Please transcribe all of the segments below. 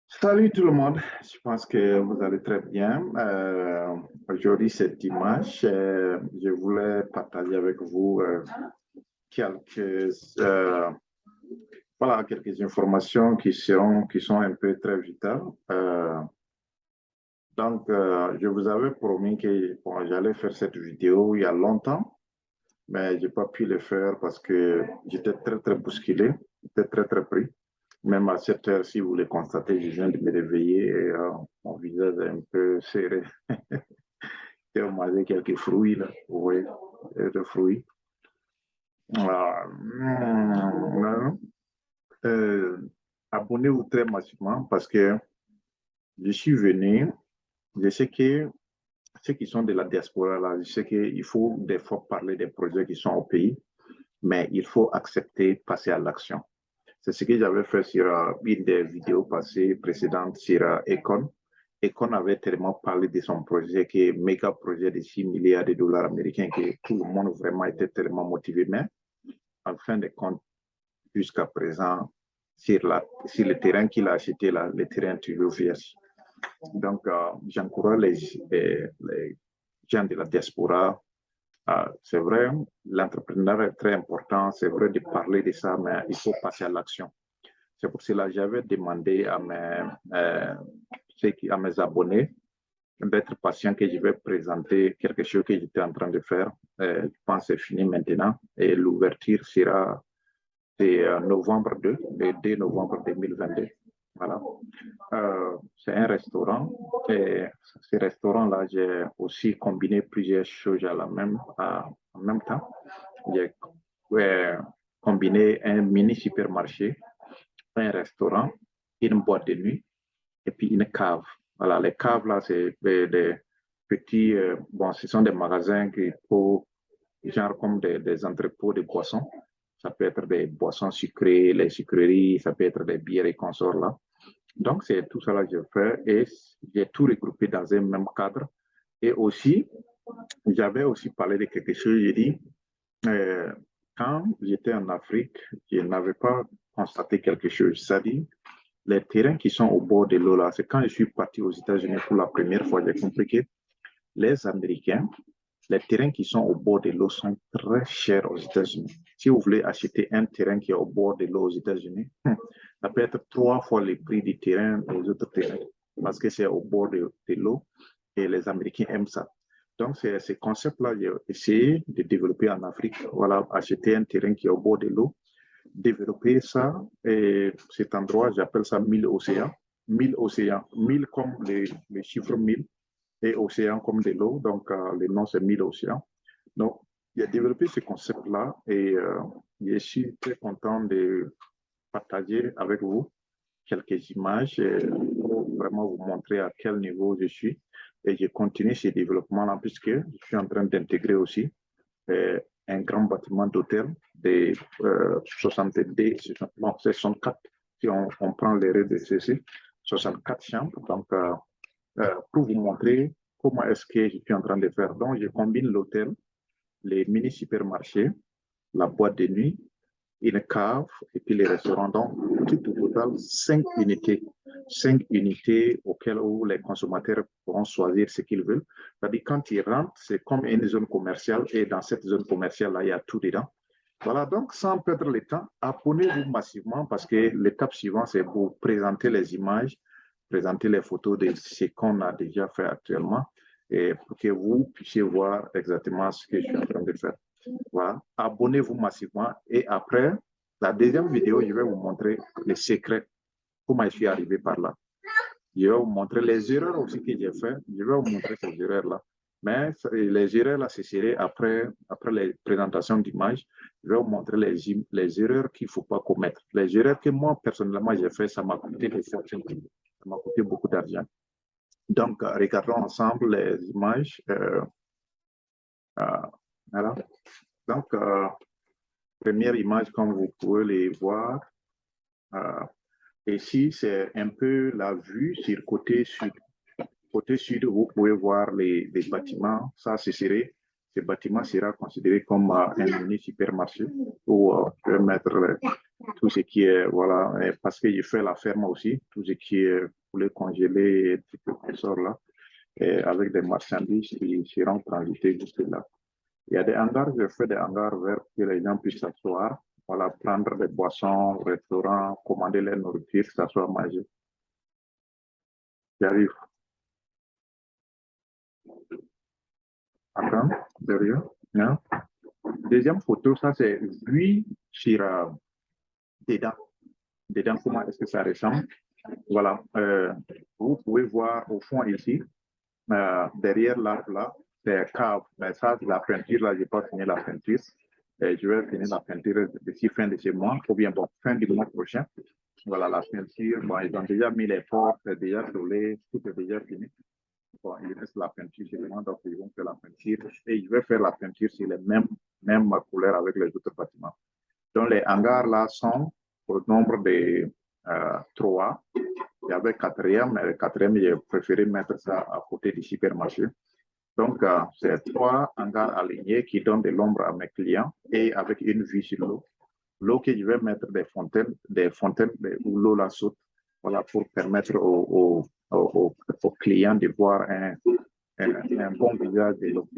Salut tout le monde, je pense que vous allez très bien. Aujourd'hui, c'est dimanche. Je voulais partager avec vous quelques, euh, quelques informations qui sont un peu très vitales. Je vous avais promis que bon, j'allais faire cette vidéo il y a longtemps, mais je n'ai pas pu le faire parce que j'étais très bousculé, j'étais très pris. Même à cette heure, si vous le constatez, je viens de me réveiller et mon visage est un peu serré. J'ai mangé quelques fruits, là. Oui, des fruits. Euh, euh, Abonnez-vous très massivement parce que je suis venu, je sais que ceux qui sont de la diaspora, là, je sais qu'il faut des fois parler des projets qui sont au pays, mais il faut accepter passer à l'action. C'est ce que j'avais fait sur une des vidéos passées précédentes sur Econ. Econ avait tellement parlé de son projet, qui est méga projet de 6 milliards de dollars américains, que tout le monde vraiment était tellement motivé. Mais en fin de compte, jusqu'à présent, sur le terrain qu'il a acheté, là, le terrain est toujours vierge. Donc, j'encourage les gens de la diaspora. C'est vrai, l'entrepreneuriat est très important, c'est vrai de parler de ça, mais il faut passer à l'action. C'est pour cela que j'avais demandé à mes abonnés d'être patients que je vais présenter quelque chose que j'étais en train de faire. Je pense que c'est fini maintenant et l'ouverture sera novembre 2, le 2 novembre 2022. Voilà. C'est un restaurant et ce restaurant-là, j'ai aussi combiné plusieurs choses en même temps. J'ai combiné un mini supermarché, un restaurant, une boîte de nuit et puis une cave. Voilà, les caves là, c'est des petits, bon, ce sont des magasins qui pour genre comme des entrepôts de boissons. Ça peut être des boissons sucrées, les sucreries, ça peut être des bières et consorts là. Donc, c'est tout ça là que je fais et j'ai tout regroupé dans un même cadre. Et aussi, j'avais aussi parlé de quelque chose, j'ai dit, euh, quand j'étais en Afrique, je n'avais pas constaté quelque chose. C'est-à-dire, les terrains qui sont au bord de l'eau, là, c'est quand je suis parti aux États-Unis pour la première fois, j'ai compris que les Américains, les terrains qui sont au bord de l'eau sont très chers aux États-Unis. Si vous voulez acheter un terrain qui est au bord de l'eau aux États-Unis, ça peut être 3 fois le prix du terrain des autres terrains parce que c'est au bord de l'eau et les Américains aiment ça. Donc, c'est ce concept-là, j'ai essayé de développer en Afrique. Voilà, acheter un terrain qui est au bord de l'eau, développer ça. Et cet endroit, j'appelle ça 1000 océans. 1000 océans. 1000 comme le chiffre 1000 et océan comme de l'eau. Donc, le nom, c'est 1000 océans. Donc, j'ai développé ce concept-là et je suis très content de partager avec vous quelques images pour vraiment vous montrer à quel niveau je suis. Et je continue ce développement-là puisque je suis en train d'intégrer aussi un grand bâtiment d'hôtel de 62, bon, 64, si on prend les rez-de-chaussée, 64 chambres. Donc, pour vous montrer comment est-ce que je suis en train de faire. Donc, je combine l'hôtel, les mini-supermarchés, la boîte de nuit, une cave et puis les restaurants. Donc, tout au total, 5 unités. 5 unités auxquelles où les consommateurs pourront choisir ce qu'ils veulent. C'est-à-dire, quand ils rentrent, c'est comme une zone commerciale et dans cette zone commerciale-là, il y a tout dedans. Voilà, donc sans perdre le temps, abonnez-vous massivement parce que l'étape suivante, c'est pour présenter les images, présenter les photos de ce qu'on a déjà fait actuellement et pour que vous puissiez voir exactement ce que je suis en train de faire. Voilà, abonnez-vous massivement et après, la deuxième vidéo, je vais vous montrer les secrets, comment je suis arrivé par là. Je vais vous montrer les erreurs aussi que j'ai fait. Je vais vous montrer ces erreurs-là. Mais les erreurs-là, ce serait après les présentations d'images. Je vais vous montrer les erreurs qu'il ne faut pas commettre. Les erreurs que moi, personnellement, j'ai fait, ça m'a coûté des fortunes. Ça m'a coûté beaucoup d'argent. Donc, regardons ensemble les images. Voilà. Donc, première image, comme vous pouvez les voir. Ici, c'est un peu la vue sur le côté sud. Côté sud, vous pouvez voir les bâtiments. Ça, ce bâtiment sera considéré comme un mini supermarché où je vais mettre tout ce qui est, voilà, parce que je fais la ferme aussi, tout ce qui est poulet congelé, et tout ce sort là, et avec des marchandises qui seront transités jusque là. Il y a des hangars, je fais des hangars vers que les gens puissent s'asseoir, voilà, prendre des boissons au restaurant, commander les nourritures, s'asseoir, manger. J'arrive. Attends, derrière. Hein? Deuxième photo, ça c'est vue sur dedans. Dedans, comment est-ce que ça ressemble? Voilà. Vous pouvez voir au fond ici, derrière l'arbre là, c'est cave. Mais ça, la peinture là, je n'ai pas fini la peinture. Et je vais finir la peinture d'ici fin de ce mois, ou bien bon, fin du mois prochain. Voilà la peinture. Bon, ils ont déjà mis les portes, c'est déjà collé, tout est déjà fini. Bon, il reste la peinture seulement, donc ils vont faire la peinture. Et je vais faire la peinture sur les mêmes couleurs avec les autres bâtiments. Donc les hangars là sont au nombre de 3. Il y avait quatrième, mais le quatrième, j'ai préféré mettre ça à côté du supermarché. Donc, c'est 3 hangars alignés qui donnent de l'ombre à mes clients et avec une vue sur l'eau. L'eau que je vais mettre des fontaines où l'eau la saute, voilà, pour permettre aux clients de voir un bon visage de l'eau.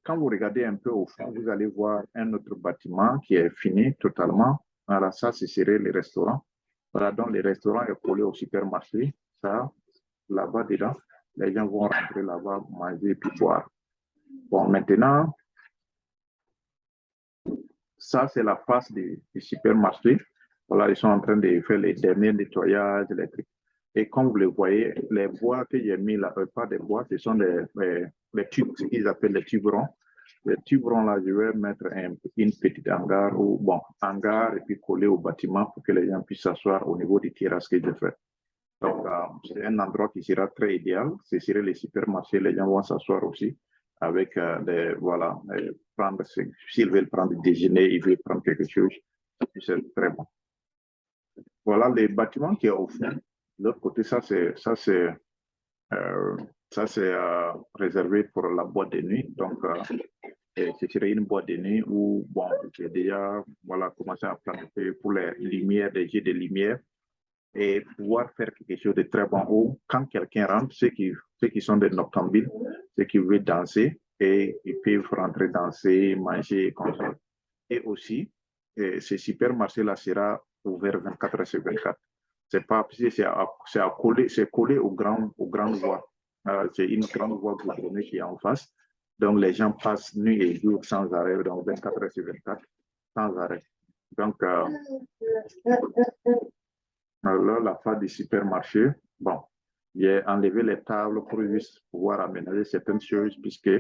Quand vous regardez un peu au fond, vous allez voir un autre bâtiment qui est fini totalement. Voilà, ça, ce serait le restaurant. Voilà, donc le restaurant est collé au supermarché. Ça, là-bas dedans, les gens vont rentrer là-bas, manger puis boire. Bon, maintenant, ça, c'est la face du supermarché. Voilà, ils sont en train de faire les derniers nettoyages, les trucs. Et comme vous le voyez, les bois que j'ai mis là, pas des bois, ce sont les tubes, ce qu'ils appellent les tubes ronds. Les tubes ronds là, je vais mettre une petite hangar, ou bon, hangar et puis coller au bâtiment pour que les gens puissent s'asseoir au niveau des terrasses que je fais. Donc, c'est un endroit qui sera très idéal. Ce serait les supermarchés, les gens vont s'asseoir aussi avec voilà, prendre, s'ils veulent prendre du déjeuner, ils veulent prendre quelque chose, c'est très bon. Voilà les bâtiments qui est au fond. De l'autre côté, ça c'est réservé pour la boîte de nuit. Donc, ce serait une boîte de nuit où, bon, j'ai déjà, voilà, commencé à planifier pour les lumières, des jeux de lumière et pouvoir faire quelque chose de très bon où, quand quelqu'un rentre, ceux qui sont des noctambules, ceux qui veulent danser, et ils peuvent rentrer danser, manger, comme ça. Et aussi, ce supermarché-là sera ouvert 24 heures sur 24. C'est collé aux grandes voies. C'est une grande voie goudronnée qui est en face. Donc, les gens passent nuit et jour sans arrêt, donc 24 heures sur 24, sans arrêt. Donc, alors, la face du supermarché, bon, j'ai enlevé les tables pour juste pouvoir aménager certaines choses puisque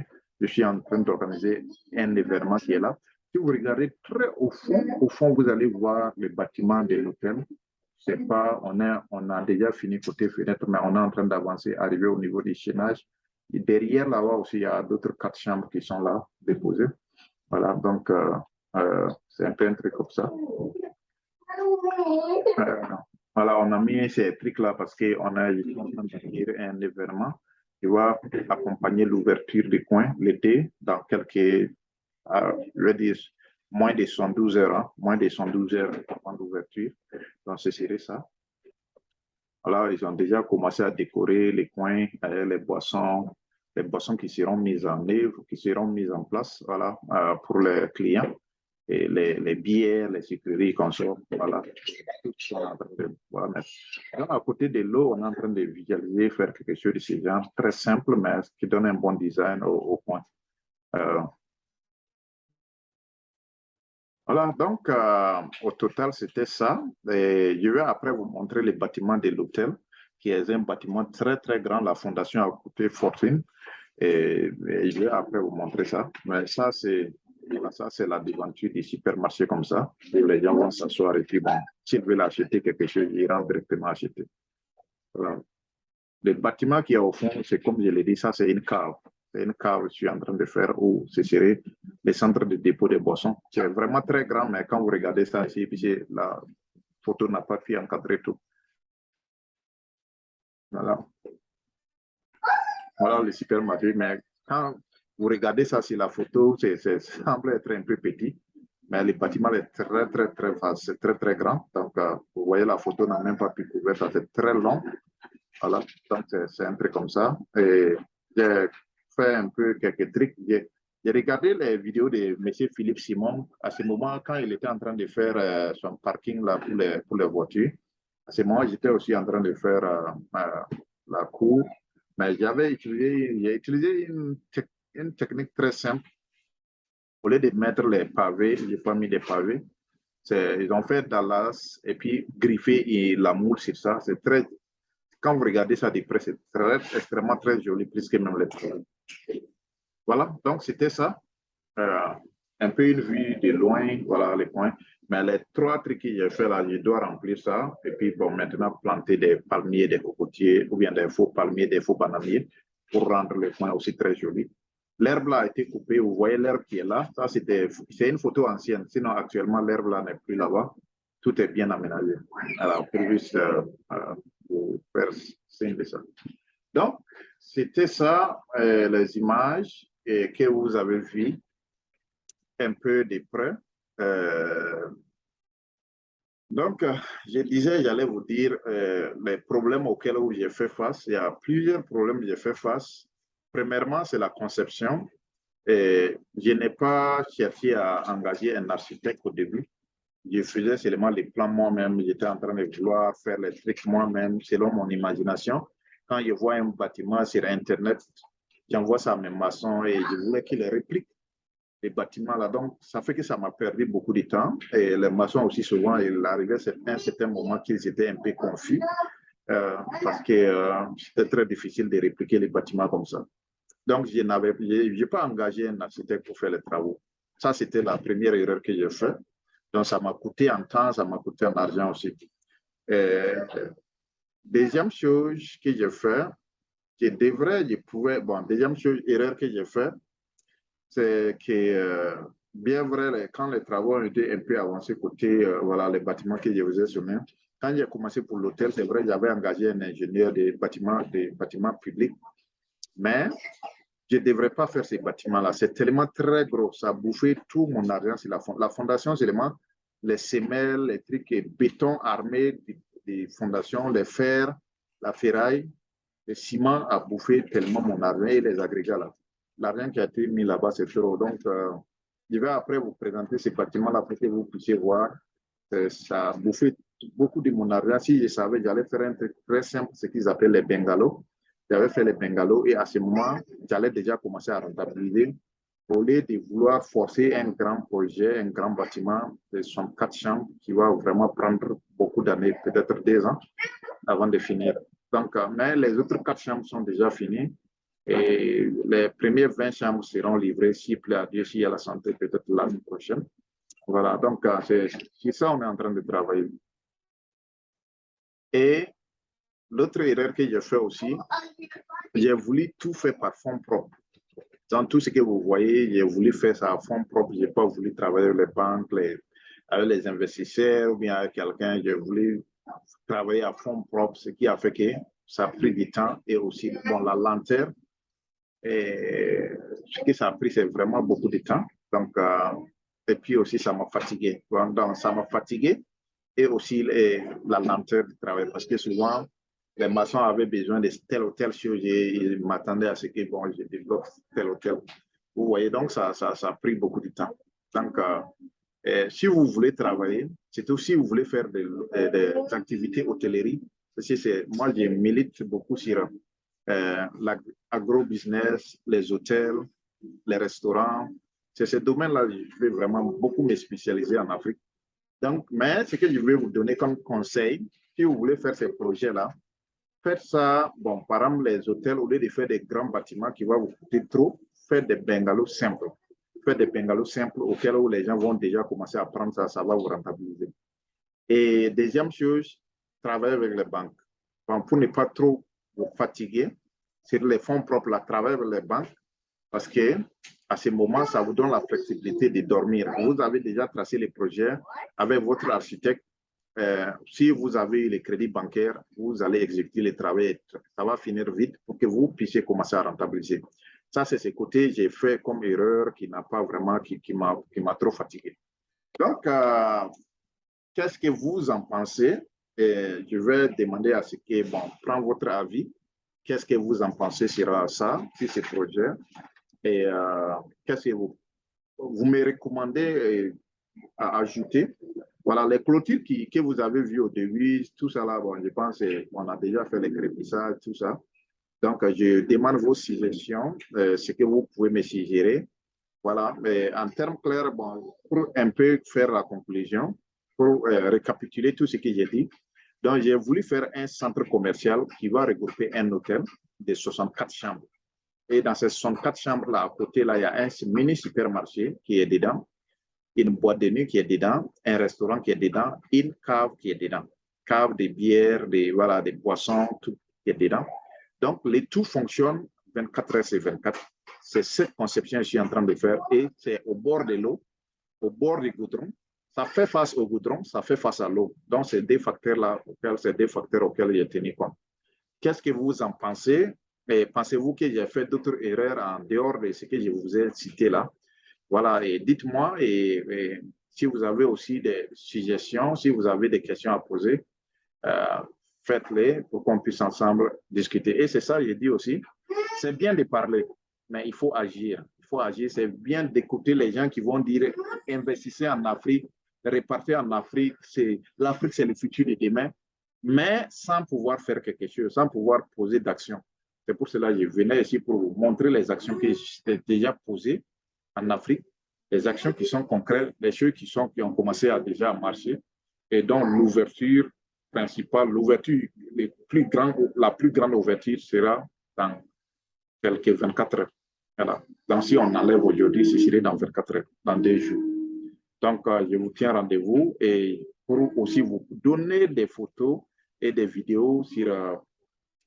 je suis en train d'organiser un événement qui est là. Si vous regardez très au fond, vous allez voir le bâtiment de l'hôtel. C'est pas, on a déjà fini côté fenêtre, mais on est en train d'avancer, arriver au niveau du chaînage. Et derrière là-bas aussi, il y a d'autres 4 chambres qui sont là, déposées. Voilà, donc c'est un peu un truc comme ça. Voilà, on a mis ces trucs-là parce qu'on a un événement qui va accompagner l'ouverture du coin l'été dans quelques, je vais dire, moins de 112 heures, hein, moins de 112 heures avant l'ouverture. Donc, ce serait ça. Alors, ils ont déjà commencé à décorer les coins, les boissons qui seront mises en œuvre, qui seront mises en place, voilà, pour les clients. Et les bières, les sucreries, consorts, voilà. Voilà. Donc, à côté de l'eau, on est en train de visualiser, faire quelque chose de ce genre, très simple, mais qui donne un bon design au point. Voilà, donc au total, c'était ça. Et je vais après vous montrer le bâtiment de l'hôtel, qui est un bâtiment très, très grand. La fondation a coûté fortune. Et je vais après vous montrer ça. Mais ça, c'est la devanture du supermarché comme ça. Où les gens vont s'asseoir et puis, bon, s'ils veulent acheter quelque chose, ils rentrent directement acheter. Voilà. Le bâtiment qui est au fond, c'est comme je l'ai dit, ça, c'est une cave. C'est une cave que je suis en train de faire où ce serait le centre de dépôt de boissons. C'est vraiment très grand, mais quand vous regardez ça ici, puis la photo n'a pas pu encadrer tout. Voilà. Voilà le supermarché, mais quand vous regardez ça sur la photo, ça semble être un peu petit. Mais le bâtiment est très vaste, c'est très grand. Donc, vous voyez, la photo n'a même pas pu couvrir, ça c'est très long. Voilà, donc c'est un truc comme ça. Et j'ai fait un peu quelques trucs. J'ai regardé les vidéos de M. Philippe Simon à ce moment quand il était en train de faire son parking là pour les voitures. À ce moment, j'étais aussi en train de faire la cour. Mais j'ai utilisé une technique très simple. Au lieu de mettre les pavés, je n'ai pas mis des pavés. Ils ont fait Dallas et puis griffé et la moule sur ça. C'est très, quand vous regardez ça de près, c'est extrêmement très joli, plus que même les travaux. Voilà, donc c'était ça. Euh, un peu une vue de loin, voilà les points. Mais les trois trucs que j'ai fait là, je dois remplir ça. Et puis, bon, maintenant, planter des palmiers, des cocotiers, ou bien des faux palmiers, des faux bananiers, pour rendre les points aussi très jolis. L'herbe là a été coupée, vous voyez l'herbe qui est là. Ça, c'est une photo ancienne. Sinon, actuellement, l'herbe là n'est plus là-bas. Tout est bien aménagé. Alors, pour juste vous faire signe de ça. Donc, c'était ça, les images que vous avez vues un peu de près. Donc, je disais, j'allais vous dire les problèmes auxquels j'ai fait face. Il y a plusieurs problèmes que j'ai fait face. Premièrement, c'est la conception. Et je n'ai pas cherché à engager un architecte au début. Je faisais seulement les plans moi-même. J'étais en train de vouloir faire les trucs moi-même selon mon imagination. Quand je vois un bâtiment sur Internet, j'envoie ça à mes maçons et je voulais qu'ils les répliquent les bâtiments là. Donc, ça fait que ça m'a perdu beaucoup de temps. Et les maçons aussi, souvent, il arrivait à un certain moment qu'ils étaient un peu confus parce que c'était très difficile de répliquer les bâtiments comme ça. Donc, je n'ai pas engagé un architecte pour faire les travaux. Ça, c'était la première erreur que j'ai faite. Donc, ça m'a coûté en temps, ça m'a coûté en argent aussi. Deuxième chose que j'ai fait, deuxième chose, erreur que j'ai faite, c'est que, bien vrai, quand les travaux ont été un peu avancés côté voilà, les bâtiments que je vous ai soumis, quand j'ai commencé pour l'hôtel, c'est vrai, j'avais engagé un ingénieur des bâtiments publics, mais je ne devrais pas faire ces bâtiments-là. C'est tellement très gros, ça a bouffé tout mon argent sur la fondation, c'est seulement les semelles, les trucs et béton armé des fondations, les fers, la ferraille, le ciment a bouffé tellement mon argent et les agrégats là. L'argent qui a été mis là-bas, c'est trop. Donc, je vais après vous présenter ces bâtiments-là pour que vous puissiez voir. Ça a bouffé beaucoup de mon argent. Si je savais, j'allais faire un truc très simple, ce qu'ils appellent les bungalows. J'avais fait les bungalows et à ce moment, j'allais déjà commencer à rentabiliser. Au lieu de vouloir forcer un grand projet, un grand bâtiment de 64 chambres qui va vraiment prendre beaucoup d'années, peut-être 2 ans, avant de finir. Donc, mais les autres 4 chambres sont déjà finies et les premières 20 chambres seront livrées, s'il plaît à Dieu, s'il y a la santé, peut-être l'année prochaine. Voilà, donc c'est ça on est en train de travailler. Et l'autre erreur que j'ai fait aussi, j'ai voulu tout faire par fonds propres. Dans tout ce que vous voyez, j'ai voulu faire ça à fonds propres. Je n'ai pas voulu travailler avec les banques, avec les investisseurs ou bien avec quelqu'un. J'ai voulu travailler à fonds propres, ce qui a fait que ça a pris du temps et aussi bon, la lenteur. Et ce que ça a pris, c'est vraiment beaucoup de temps. Donc, et puis aussi, ça m'a fatigué. Donc, ça m'a fatigué et aussi la lenteur du travail parce que souvent, les maçons avaient besoin de telle ou telle chose et ils m'attendaient à ce que bon, je développe tel ou tel. Vous voyez, donc ça a pris beaucoup de temps. Donc, si vous voulez travailler, surtout si vous voulez faire des activités hôtellerie, parce que moi, je milite beaucoup sur l'agro-business, les hôtels, les restaurants. C'est ce domaine-là que je vais vraiment beaucoup me spécialiser en Afrique. Donc, mais ce que je vais vous donner comme conseil, si vous voulez faire ces projets-là, faites ça, bon, par exemple, les hôtels, au lieu de faire des grands bâtiments qui vont vous coûter trop, faites des bungalows simples. Faites des bungalows simples auxquels où les gens vont déjà commencer à prendre ça, ça va vous rentabiliser. Et deuxième chose, travaillez avec les banques. Bon, pour ne pas trop vous fatiguer, sur les fonds propres, là, travaillez avec les banques parce que à ce moment, ça vous donne la flexibilité de dormir. Vous avez déjà tracé les projets avec votre architecte. Si vous avez les crédits bancaires, vous allez exécuter les travaux. Ça va finir vite pour que vous puissiez commencer à rentabiliser. Ça, c'est ce côté j'ai fait comme erreur qui n'a pas vraiment, qui m'a trop fatigué. Donc, qu'est-ce que vous en pensez? Et je vais demander à ce que, bon, prends votre avis. Qu'est-ce que vous en pensez sur ça, sur ce projet? Et qu'est-ce que vous me recommandez à ajouter? Voilà, les clôtures que vous avez vues au début, tout ça là, bon, je pense qu'on a déjà fait les crépissages, tout ça. Donc, je demande vos suggestions, ce que vous pouvez me suggérer. Voilà, mais en termes clairs, bon, pour un peu faire la conclusion, pour récapituler tout ce que j'ai dit, donc j'ai voulu faire un centre commercial qui va regrouper un hôtel de 64 chambres. Et dans ces 64 chambres-là, à côté, là, il y a un mini supermarché qui est dedans, une boîte de nuit qui est dedans, un restaurant qui est dedans, une cave qui est dedans. Cave de bière, voilà, des boissons, tout qui est dedans. Donc, les tout fonctionnent 24 heures sur 24. C'est cette conception que je suis en train de faire et c'est au bord de l'eau, au bord du goudron. Ça fait face au goudron, ça fait face à l'eau. Donc, c'est des facteurs-là, c'est des facteurs auxquels j'ai tenu compte. Qu'est-ce que vous en pensez? Et pensez-vous que j'ai fait d'autres erreurs en dehors de ce que je vous ai cité là? Voilà, et dites-moi, et si vous avez aussi des suggestions, si vous avez des questions à poser, euh, faites-les pour qu'on puisse ensemble discuter. Et c'est ça, je dis aussi, c'est bien de parler, mais il faut agir. Il faut agir, c'est bien d'écouter les gens qui vont dire investissez en Afrique, répartez en Afrique, l'Afrique c'est le futur de demain, mais sans pouvoir faire quelque chose, sans pouvoir poser d'action. C'est pour cela que je venais ici pour vous montrer les actions que j'ai déjà posées en Afrique, les actions qui sont concrètes, les choses qui ont commencé à déjà marcher, et donc l'ouverture principale, l'ouverture la plus grande ouverture sera dans quelques 24 heures. Voilà. Donc si on enlève aujourd'hui, ce serait dans 24 heures, dans 2 jours. Donc je vous tiens rendez-vous et pour aussi vous donner des photos et des vidéos sur,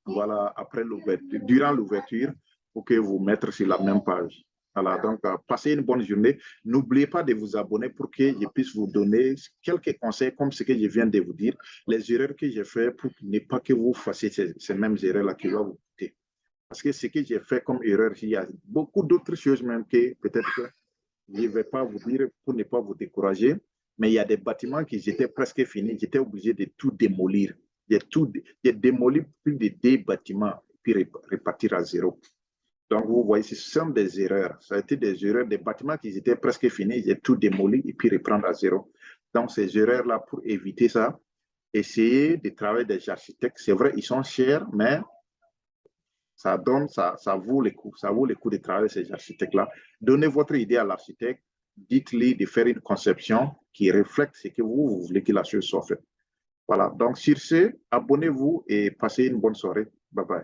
voilà, après l'ouverture, durant l'ouverture, pour que vous mettre sur la même page. Voilà, donc passez une bonne journée. N'oubliez pas de vous abonner pour que je puisse vous donner quelques conseils comme ce que je viens de vous dire, les erreurs que j'ai fait pour ne pas que vous fassiez ces mêmes erreurs-là qui vont vous coûter. Parce que ce que j'ai fait comme erreur, il y a beaucoup d'autres choses même que peut-être que je ne vais pas vous dire pour ne pas vous décourager, mais il y a des bâtiments qui étaient presque finis, j'étais obligé de tout démolir. J'ai démoli plus de 2 bâtiments, puis repartir à zéro. Donc, vous voyez, ce sont des erreurs. Ça a été des erreurs, des bâtiments qui étaient presque finis, j'ai tout démoli et puis reprendre à zéro. Donc, ces erreurs-là, pour éviter ça, essayez de travailler des architectes. C'est vrai, ils sont chers, mais ça vaut le coup. Ça vaut le coup de travailler ces architectes-là. Donnez votre idée à l'architecte. Dites-lui de faire une conception qui reflète ce que vous voulez que la chose soit faite. Voilà. Donc, sur ce, abonnez-vous et passez une bonne soirée. Bye bye.